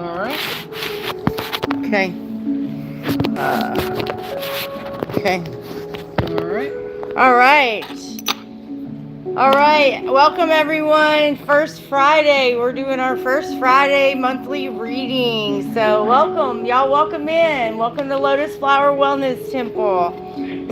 All right. Okay. Okay. All right. All right. All right. Welcome, everyone. First Friday. We're doing our first Friday monthly reading. So, welcome. Y'all, welcome in. Welcome to Lotus Flower Wellness Temple.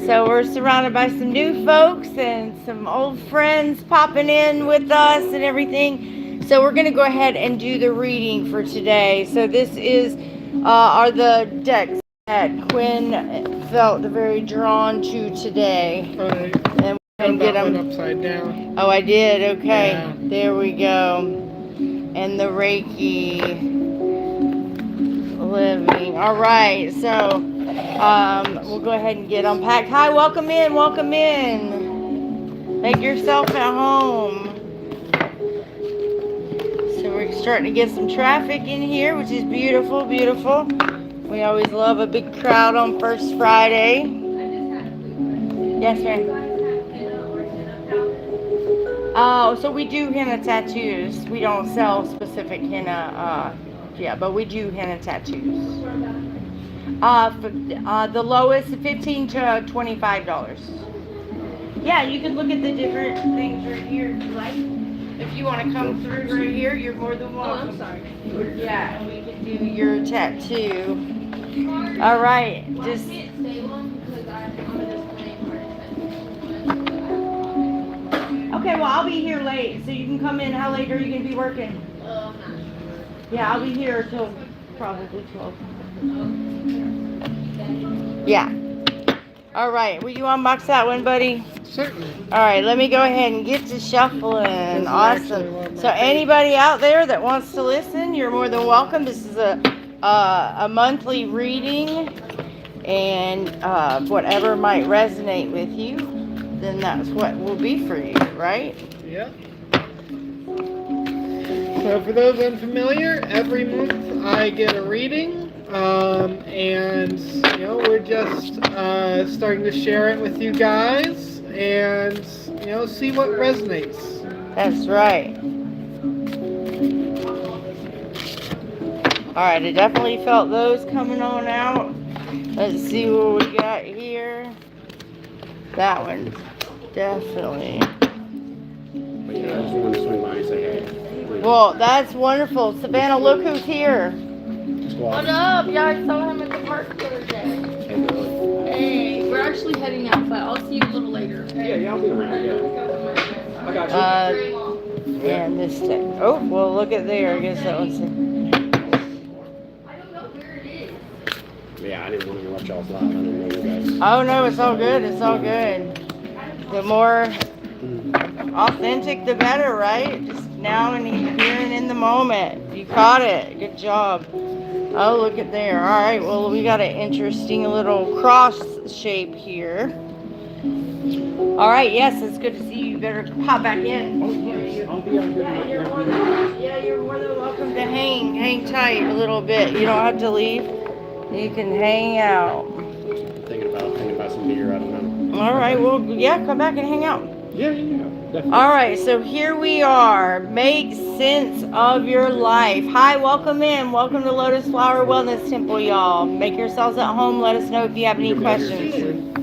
So, we're surrounded by some new folks and some old friends popping in with us and everything. So, we're going to go ahead and do the reading for today. So, this are the decks that Quinn felt very drawn to today. All right. And and get them upside down. Oh, I did. Okay, Yeah. there we go. And the Reiki living. All right, so we'll go ahead and get unpacked. Hi, welcome in. Welcome in. Make yourself at home. So we're starting to get some traffic in here, which is beautiful, beautiful. We always love a big crowd on First Friday. Yes, ma'am. Oh, so we do henna tattoos. We don't sell specific henna, but we do henna tattoos. The lowest, $15 to $25. Yeah, you can look at the different things right here if you like. If you want to come through right here, you're more than welcome. Oh, I'm sorry. Yeah, and we can do your tattoo. All right, just. I can't stay long because I'm just playing hard. Okay, well, I'll be here late, so you can come in. How late are you going to be working? I'm not sure. Yeah, I'll be here till probably 12. Yeah. All right, will you unbox that one, buddy? Certainly. All right, let me go ahead and get to shuffling. Awesome. So anybody out there that wants to listen, you're more than welcome. This is a monthly reading, and whatever might resonate with you, then that's what will be for you, right? Yep. So for those unfamiliar, every month I get a reading, and we're just starting to share it with you guys, and see what resonates. That's right. All right, I definitely felt those coming on out. Let's see what we got here. That one, definitely. But I just wanted to swing by and say hey. Well, that's wonderful. Savannah, look who's here. What up? Yeah, I saw him at the park the other day. Hey, Billy. Hey, we're actually heading out, but I'll see you a little later. Yeah, I'll be around. Yeah, I got you. Very long. And this tech. Oh, well, look at there. I guess that one's. I don't know where it is. Yeah, I didn't want to interrupt y'all's live. I didn't know you guys. Oh no, it's all good. It's all good. The more authentic, the better, right? Just now and here and in the moment. You caught it. Good job. Oh, look at there. All right. Well, we got an interesting little cross shape here. All right. Yes, it's good to see you. You better pop back in. Oh, yes. I'll be on good. You're more than welcome to hang tight a little bit. You don't have to leave. You can hang out. Thinking about some beer. I don't know. All right. Well, yeah, come back and hang out. Yeah, definitely. All right. So here we are. Make sense of your life. Hi, welcome in. Welcome to Lotus Flower Wellness Temple, y'all. Make yourselves at home. Let us know if you have any questions.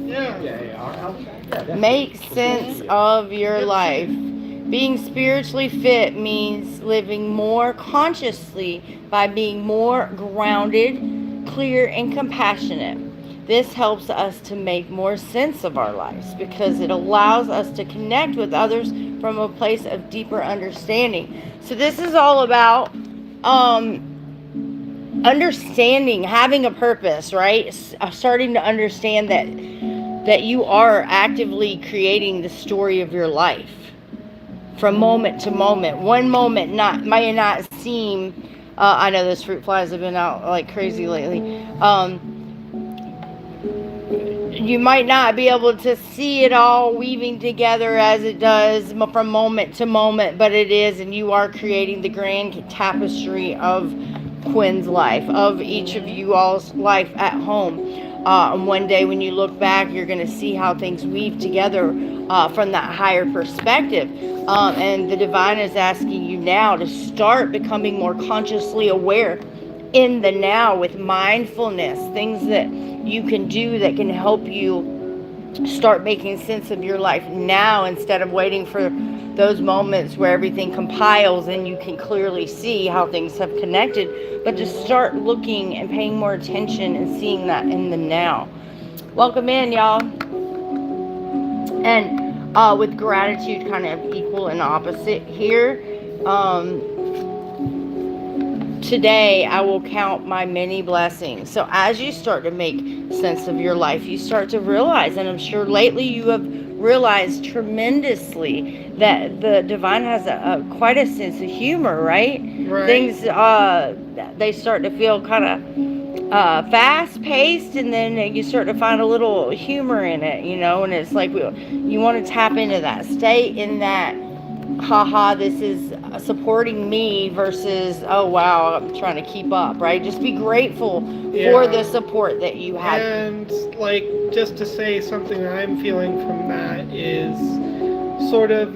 Yeah. Make sense of your life. Being spiritually fit means living more consciously by being more grounded, clear, and compassionate. This helps us to make more sense of our lives because it allows us to connect with others from a place of deeper understanding. So this is all about understanding, having a purpose, right? Starting to understand that you are actively creating the story of your life from moment to moment. One moment might not seem. I know those fruit flies have been out like crazy lately. You might not be able to see it all weaving together as it does from moment to moment, but it is, and you are creating the grand tapestry of Quinn's life, of each of you all's life at home. And one day when you look back, you're going to see how things weave together from that higher perspective. And the divine is asking you now to start becoming more consciously aware in the now with mindfulness, things that you can do that can help you start making sense of your life now instead of waiting for those moments where everything compiles and you can clearly see how things have connected, but to start looking and paying more attention and seeing that in the now. Welcome in, y'all. And with gratitude kind of equal and opposite here, today I will count my many blessings. So as you start to make sense of your life, you start to realize, and I'm sure lately you have realized tremendously that the divine has quite a sense of humor, right? Right. Things they start to feel kind of fast paced, and then you start to find a little humor in it, you know, and it's like you want to tap into that, stay in that, haha, this is supporting me versus, oh wow, I'm trying to keep up, right? Just be grateful for the support that you have. And like, just to say something that I'm feeling from that is sort of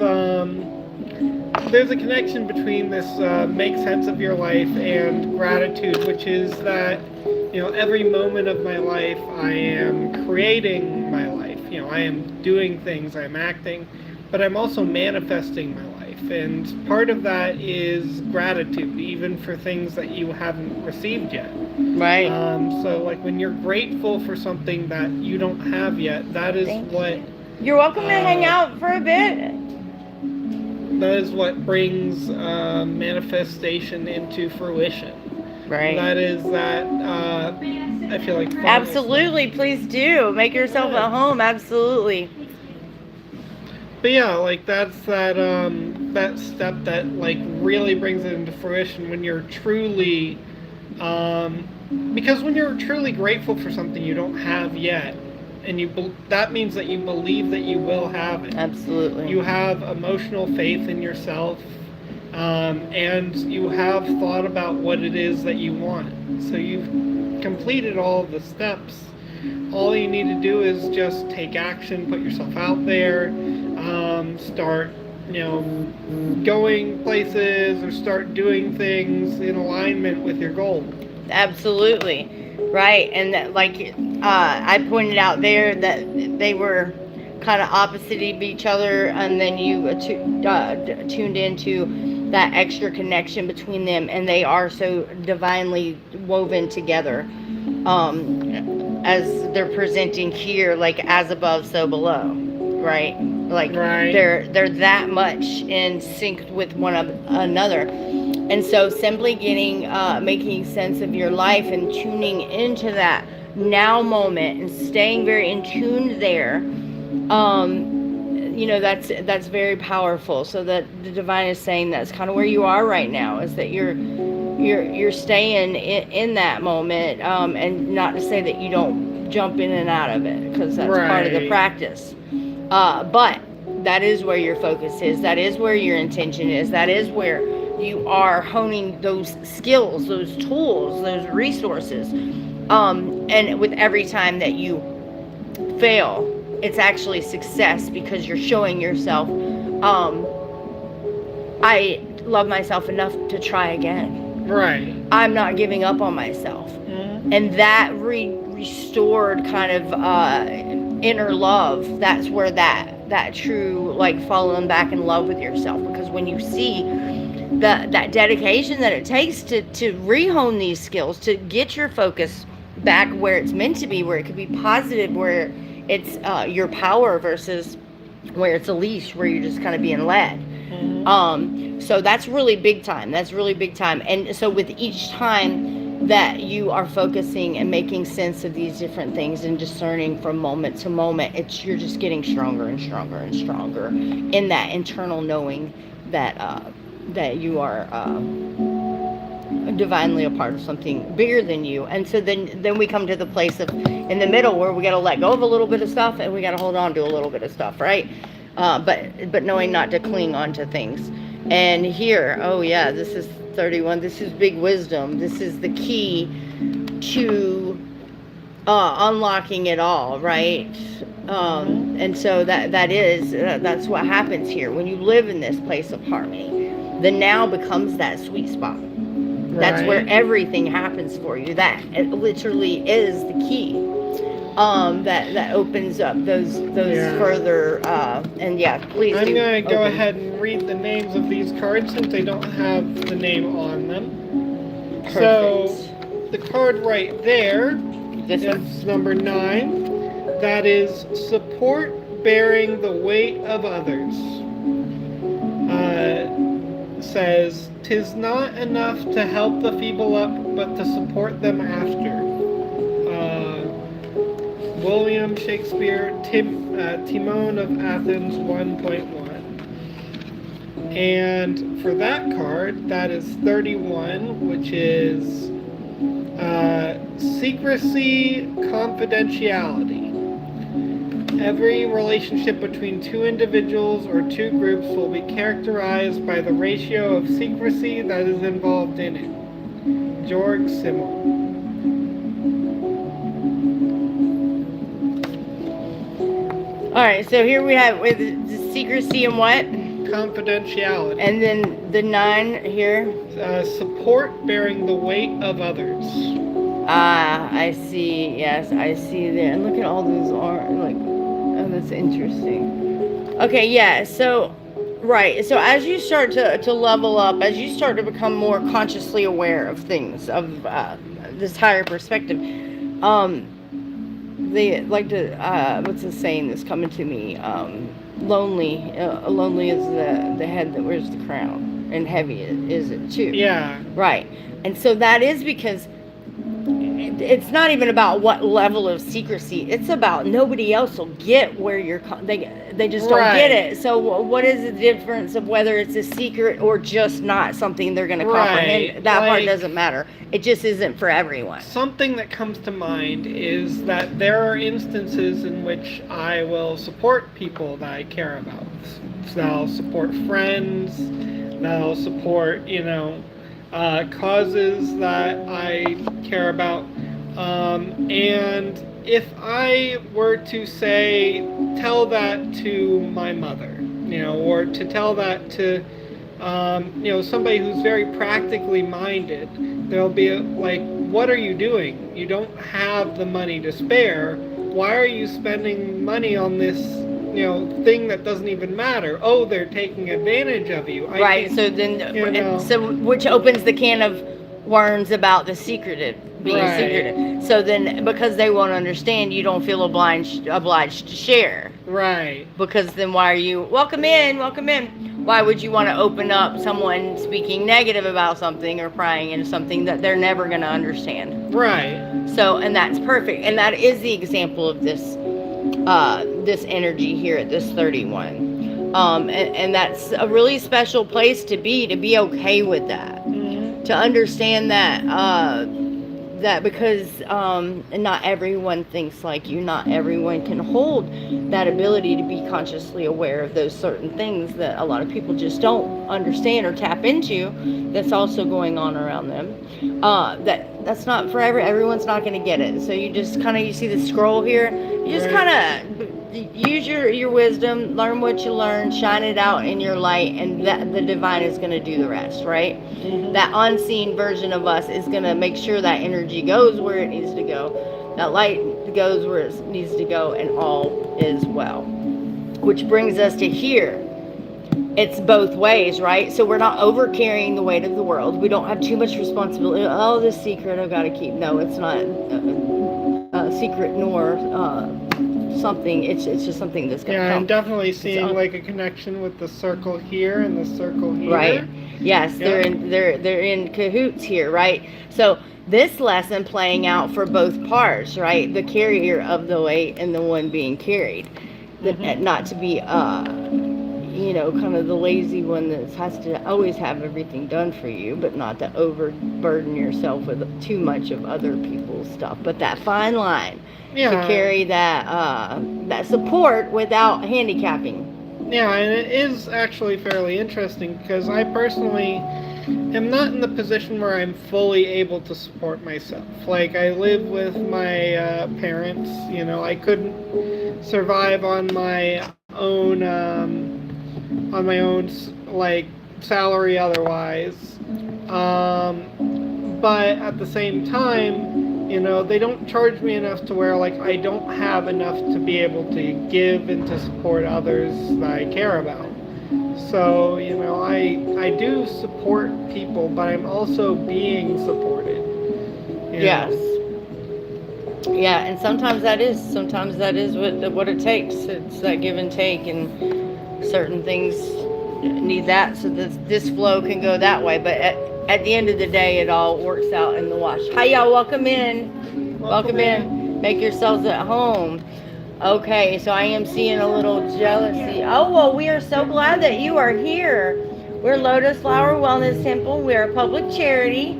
there's a connection between this make sense of your life and gratitude, which is that, you know, every moment of my life I am creating my life. You know, I am doing things, I'm acting, but I'm also manifesting my life. And part of that is gratitude, even for things that you haven't received yet. Right. So like when you're grateful for something that you don't have yet, that is what... You're welcome to hang out for a bit. That is what brings manifestation into fruition. Right. That is that, I feel like... Absolutely, please do. Make yourself at home, absolutely. But yeah, like that's that step that like really brings it into fruition when you're truly, because when you're truly grateful for something you don't have yet, and that means that you believe that you will have it. Absolutely. You have emotional faith in yourself, and you have thought about what it is that you want. So you've completed all of the steps. All you need to do is just take action, put yourself out there, start, you know, going places or start doing things in alignment with your goal. Absolutely. Right. And that, like I pointed out there, that they were kind of opposite of each other, and then you tuned into that extra connection between them, and they are so divinely woven together, as they're presenting here, like as above so below, right? Like they're that much in sync with one another. And so simply making sense of your life and tuning into that now moment and staying very in tune there, you know, that's very powerful. So that the divine is saying that's kind of where you are right now, is that you're staying in that moment, and not to say that you don't jump in and out of it, because that's part of the practice. But that is where your focus is. That is where your intention is. That is where you are honing those skills, those tools, those resources. And with every time that you fail, it's actually success, because you're showing yourself, I love myself enough to try again. Right. I'm not giving up on myself. Mm-hmm. And that restored kind of inner love, that's where that true, like, falling back in love with yourself. Because when you see that dedication that it takes to rehone these skills, to get your focus back where it's meant to be, where it could be positive, where it's your power versus where it's a leash, where you're just kind of being led. Mm-hmm. So that's really big time. That's really big time. And so with each time that you are focusing and making sense of these different things and discerning from moment to moment, you're just getting stronger and stronger and stronger in that internal knowing that that you are divinely a part of something bigger than you. And so then we come to the place of in the middle, where we got to let go of a little bit of stuff and we got to hold on to a little bit of stuff, right? But knowing not to cling on to things. And here, oh yeah, this is 31. This is big wisdom. This is the key to unlocking it all, right? And so that's what happens here when you live in this place of harmony. The now becomes that sweet spot. That's where Right. everything happens for you. That it literally is the key. That opens up those Yeah. further and yeah, please I'm do gonna go open. ahead and read the names of these cards since they don't have the name on them. Perfect. So the card right there This one? is number 9. That is support bearing the weight of others. Says, "'Tis not enough to help the feeble up, but to support them after." William Shakespeare, Timon of Athens 1.1. And for that card, that is 31, which is secrecy, confidentiality. Every relationship between two individuals or two groups will be characterized by the ratio of secrecy that is involved in it. Georg Simmel. All right, so here we have with the secrecy and what? Confidentiality. And then the 9 here. Support bearing the weight of others. I see. Yes, I see there. And look at all those like. Oh, that's interesting. Okay, yeah. So, right. So as you start to level up, as you start to become more consciously aware of things, of this higher perspective, they like to what's the saying that's coming to me? Lonely is the head that wears the crown, and heavy is it too. Yeah. Right. And so that is because it's not even about what level of secrecy. It's about nobody else will get where you're they just don't get it. So what is the difference of whether it's a secret or just not something they're going to comprehend? That part doesn't matter. It just isn't for everyone. Something that comes to mind is that there are instances in which I will support people that I care about. So I'll support friends, that I'll support, causes that I care about. And if I were to say, tell that to my mother, or to tell that to, somebody who's very practically minded, they'll be like, what are you doing? You don't have the money to spare. Why are you spending money on this, thing that doesn't even matter? Oh, they're taking advantage of you. So then, so which opens the can of worms about the being secretive. So then, because they won't understand, you don't feel obliged to share. Right. Because then why are you welcome in? Why would you want to open up someone speaking negative about something or prying into something that they're never going to understand? Right. So, and that's perfect. And that is the example of this energy here at this 31. And that's a really special place to be okay with that. Mm-hmm. To understand that because not everyone thinks like you, not everyone can hold that ability to be consciously aware of those certain things that a lot of people just don't understand or tap into, that's also going on around them. That's not for everyone's not going to get it. So you just kind of, you see the scroll here, you just kind of use your wisdom, learn what you learn, shine it out in your light, and that the divine is going to do the rest, right? Mm-hmm. That unseen version of us is going to make sure that energy goes where it needs to go, that light goes where it needs to go, and all is well. Which brings us to here. It's both ways, right? So we're not over carrying the weight of the world. We don't have too much responsibility. Oh, this secret I've got to keep. No, it's not a secret nor something. It's just something that's going to come. I'm definitely seeing like a connection with the circle here and the circle here. Right. Yes, they're in cahoots here, right? So this lesson playing out for both parts, right? The carrier of the weight and the one being carried. Mm-hmm. Not to be kind of the lazy one that has to always have everything done for you, but not to overburden yourself with too much of other people's stuff. But that fine line to carry that support without handicapping. Yeah, and it is actually fairly interesting because I personally am not in the position where I'm fully able to support myself. Like, I live with my parents. I couldn't survive on my own like salary otherwise. but at the same time, you know, they don't charge me enough to where like I don't have enough to be able to give and to support others that I care about. So, you know, I do support people, but I'm also being supported. You Yes. know? Yeah, and sometimes that is what it takes. It's that give and take, and certain things need that so this flow can go that way. But at the end of the day, it all works out in the wash. Hi, y'all. Welcome in. Welcome in. Make yourselves at home. Okay, so I am seeing a little jealousy. Oh, well, we are so glad that you are here. We're Lotus Flower Wellness Temple. We are a public charity,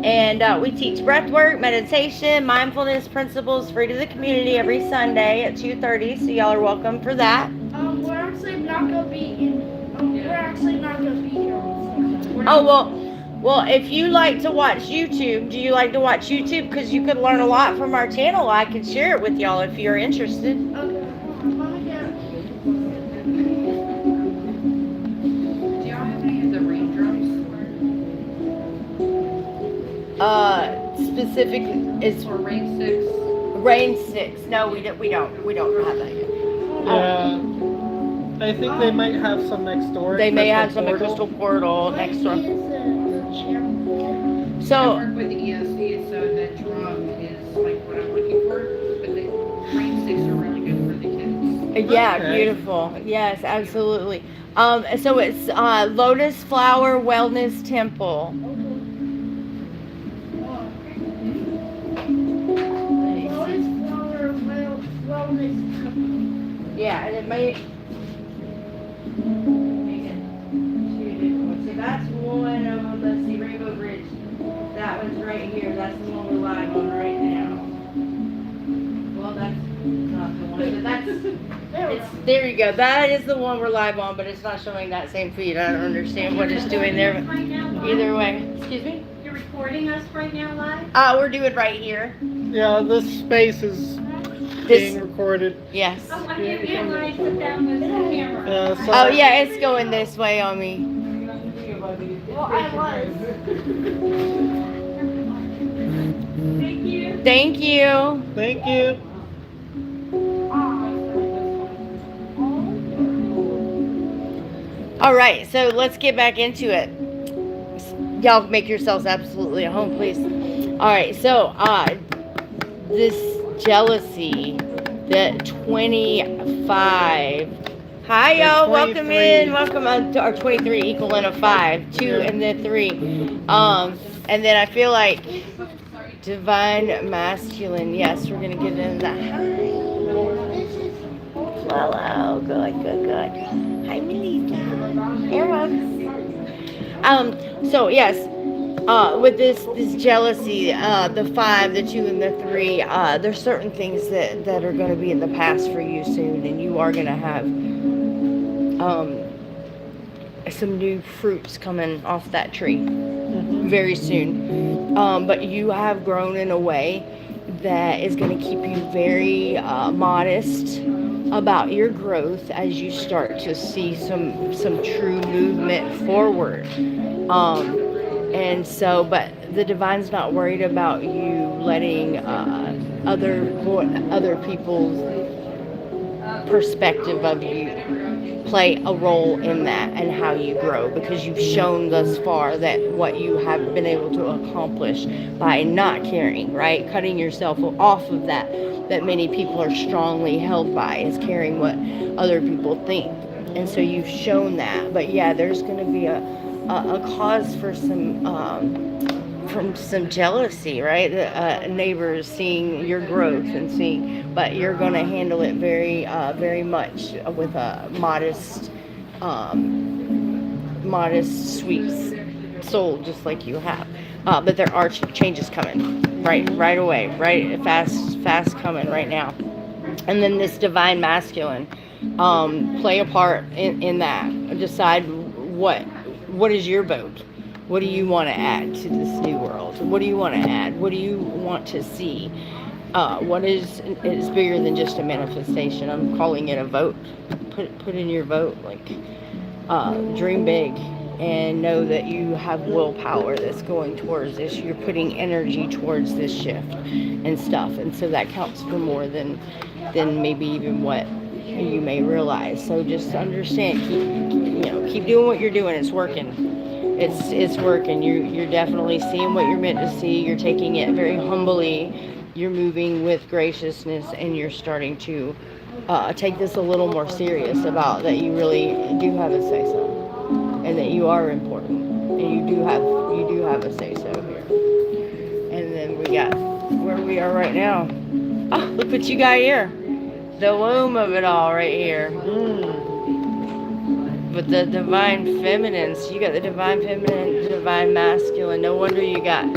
and we teach breathwork, meditation, mindfulness principles free to the community every Sunday at 2:30. So y'all are welcome for that. We're actually not gonna be in. We're actually not gonna be here on Sunday. Oh, well, if you like to watch YouTube, do you like to watch YouTube? Because you could learn a lot from our channel. I can share it with y'all if you're interested. Okay, hold on, let me get. Do y'all have any of the raindrops? Specifically, it's Or rain sticks? Rain 6. No, we don't have that yet. Yeah. I think they might have some next door. They may have some at Crystal Crystal Portal next door. Is the I So, work with ESV, so that drum is like what I'm looking for. But the rain sticks are really good for the kids. yeah, Okay. beautiful. Yes, absolutely. So it's Lotus Flower Wellness Temple. Lotus Flower Wellness Company. Yeah, and it may make it two different ones. So that's one of them. Let's see, Rainbow Bridge. That one's right here. That's the one we're live on right now. Well, that's not the one. But that's there you go. That is the one we're live on, but it's not showing that same feed. I don't understand what it's doing there. But Right now, live? either way, excuse me. You're recording us right now live? We're doing right here. Yeah, this space is This, being recorded. yes. Oh, I didn't realize that that was the camera. So Oh yeah, it's going this way on me. Well, I was. Thank you. Thank you. Thank you. All right, so let's get back into it. Y'all make yourselves absolutely at home, please. All right, so this jealousy, the 25. Hi, y'all. Welcome in. Welcome to our 23 equaling a 5, 2 and then 3. And then I feel like divine masculine. Yes, we're gonna get into that. Hi. Hello. Good. Hi, Melissa. So yes, with this jealousy, the 5, the 2, and the 3, there's certain things that are going to be in the past for you soon, and you are going to have some new fruits coming off that tree very soon. But you have grown in a way that is going to keep you very modest about your growth as you start to see some true movement forward. And so, but the divine's not worried about you letting other people's perspective of you play a role in that and how you grow, because you've shown thus far that what you have been able to accomplish by not caring, right? Cutting yourself off of that many people are strongly held by, is caring what other people think. And so you've shown that. But yeah, there's going to be a cause for some jealousy, right? Neighbors seeing your growth and seeing, but you're going to handle it very much with a modest, sweet soul, just like you have. But there are changes coming right away, right? Fast coming right now. And then this divine masculine, play a part in that. Decide what is your vote? What do you want to add to this new world? What do you want to add? What do you want to see? What is bigger than just a manifestation? I'm calling it a vote. Put in your vote, like dream big. and know that you have willpower that's going towards this. You're putting energy towards this shift and stuff, and so that counts for more than maybe even what you may realize. So just understand, keep doing what you're doing. It's working. It's working. You're definitely seeing what you're meant to see. You're taking it very humbly. You're moving with graciousness, and you're starting to take this a little more serious about that you really do have a say so, and that you are important, and you do have a say so here. And then we got where we are right now. Oh, look what you got here. The womb of it all right here. With the divine feminine. So you got the divine feminine, the divine masculine. No wonder you got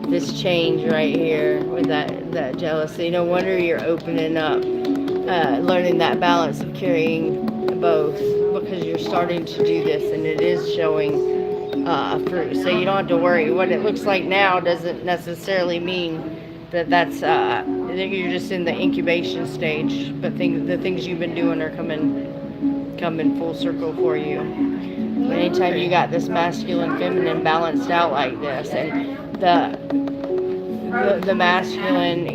this change right here with that jealousy. No wonder you're opening up, learning that balance of carrying both, because you're starting to do this, and it is showing fruit. So you don't have to worry. What it looks like now doesn't necessarily mean that's you're just in the incubation stage, but the things you've been doing are coming full circle for you. But anytime you got this masculine feminine balanced out like this, and the masculine,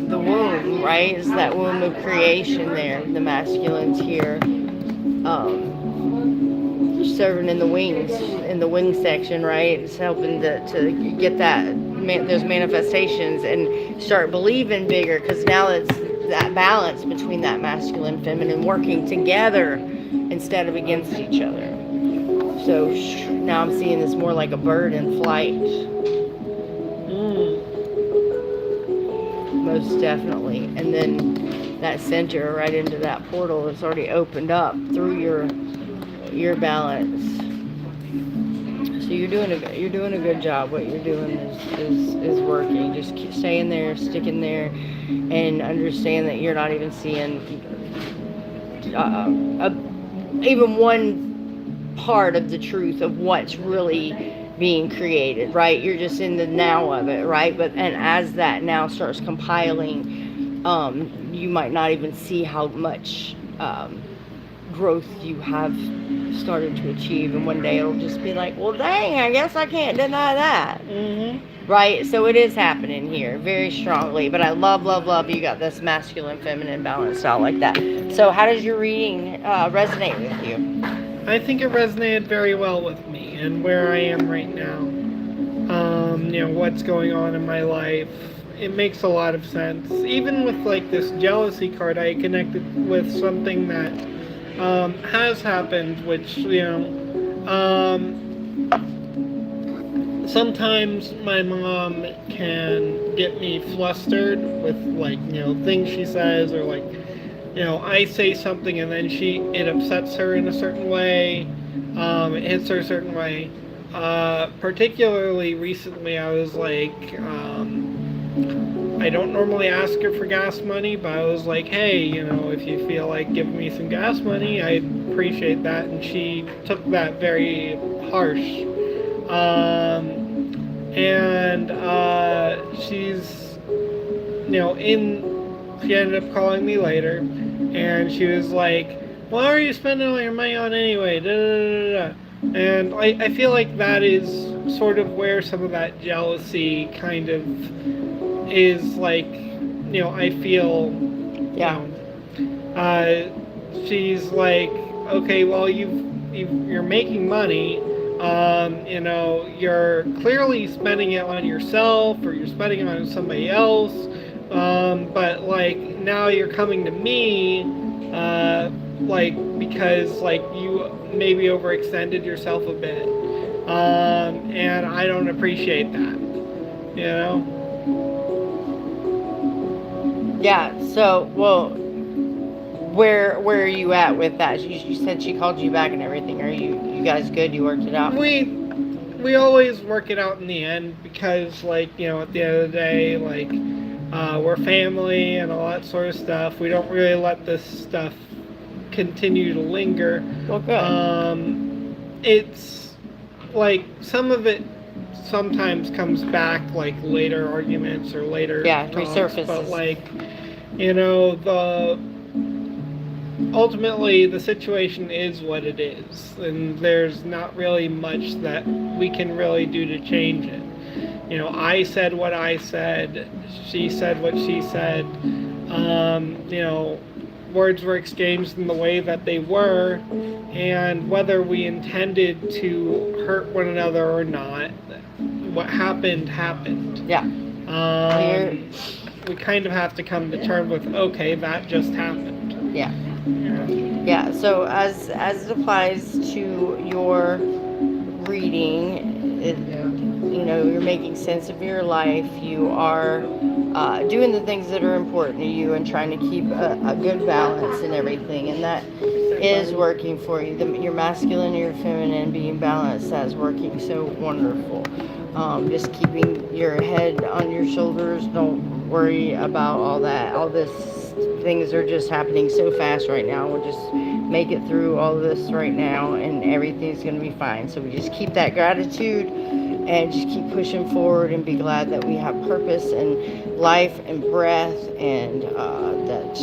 the womb, right, is that womb of creation there. The masculine's here, serving in the wings, in the wing section, right? It's helping to get those manifestations and start believing bigger, because now it's that balance between that masculine and feminine working together instead of against each other. So now I'm seeing this more like a bird in flight. Most definitely. And then that center right into that portal is already opened up through your balance. So you're doing a good job. What you're doing is working. Just keep staying there, sticking there, and understand that you're not even seeing even one part of the truth of what's really being created, right? You're just in the now of it, right? And as that now starts compiling, you might not even see how much growth you have started to achieve, and one day it'll just be like, well, dang, I guess I can't deny that. Right? So it is happening here very strongly, but I love you got this masculine feminine balanced out like that. So how does your reading resonate with you? I think it resonated very well with me and where I am right now. What's going on in my life. It makes a lot of sense. Even with like this jealousy card, I connected with something that has happened, which, sometimes my mom can get me flustered with things she says, or I say something and then it upsets her in a certain way, it hits her a certain way. Particularly recently, I was I don't normally ask her for gas money, but I was like, hey, if you feel like giving me some gas money, I appreciate that. And she took that very harsh. She's, she ended up calling me later, and she was like, why are you spending all your money on anyway? Da, da, da, da. And I feel like that is sort of where some of that jealousy kind of is, I feel, she's like, okay, well, you're making money, you're clearly spending it on yourself, or you're spending it on somebody else, but now you're coming to me, because you maybe overextended yourself a bit, and I don't appreciate that, Yeah, so, well, where are you at with that? You said she called you back and everything. Are you guys good? You worked it out? We always work it out in the end, because, at the end of the day, we're family and all that sort of stuff. We don't really let this stuff continue to linger. Well, good. It's, some of it sometimes comes back, later arguments or later talks, resurfaces. but ultimately the situation is what it is, and there's not really much that we can really do to change it. You know, I said what I said, she said what she said. You know, words were exchanged in the way that they were, and whether we intended to hurt one another or not, what happened happened. Yeah. We kind of have to come to terms with, okay, that just happened. Yeah. Yeah. So as it applies to your reading, you know, you're making sense of your life. You are doing the things that are important to you and trying to keep a good balance and everything, and that is working for you. Your masculine and your feminine being balanced, that's working so wonderful. Just keeping your head on your shoulders. Don't worry about all that. All this things are just happening so fast right now. We'll just make it through all this right now, and everything's going to be fine. So we just keep that gratitude and just keep pushing forward and be glad that we have purpose and life and breath, and that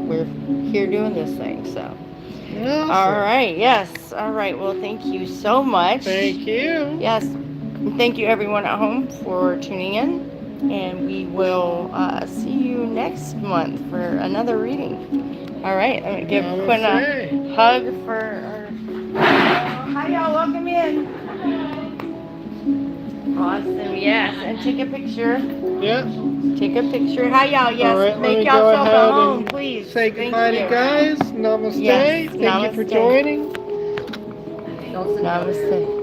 we're here doing this thing. So Awesome. all right. Yes. All right. Well, thank you so much. Thank you. Yes. And thank you everyone at home for tuning in. And we will see you next month for another reading. All right. I'm going to give Quinn a hug for hi, y'all. Welcome in. Awesome. Yes. And take a picture. Yeah. Take a picture. Hi, y'all. Yes. All right, let Make me go yourself ahead at home, and please. Say Thank goodbye to you. you guys. Namaste. Yes, Thank you for namaste. joining. Namaste.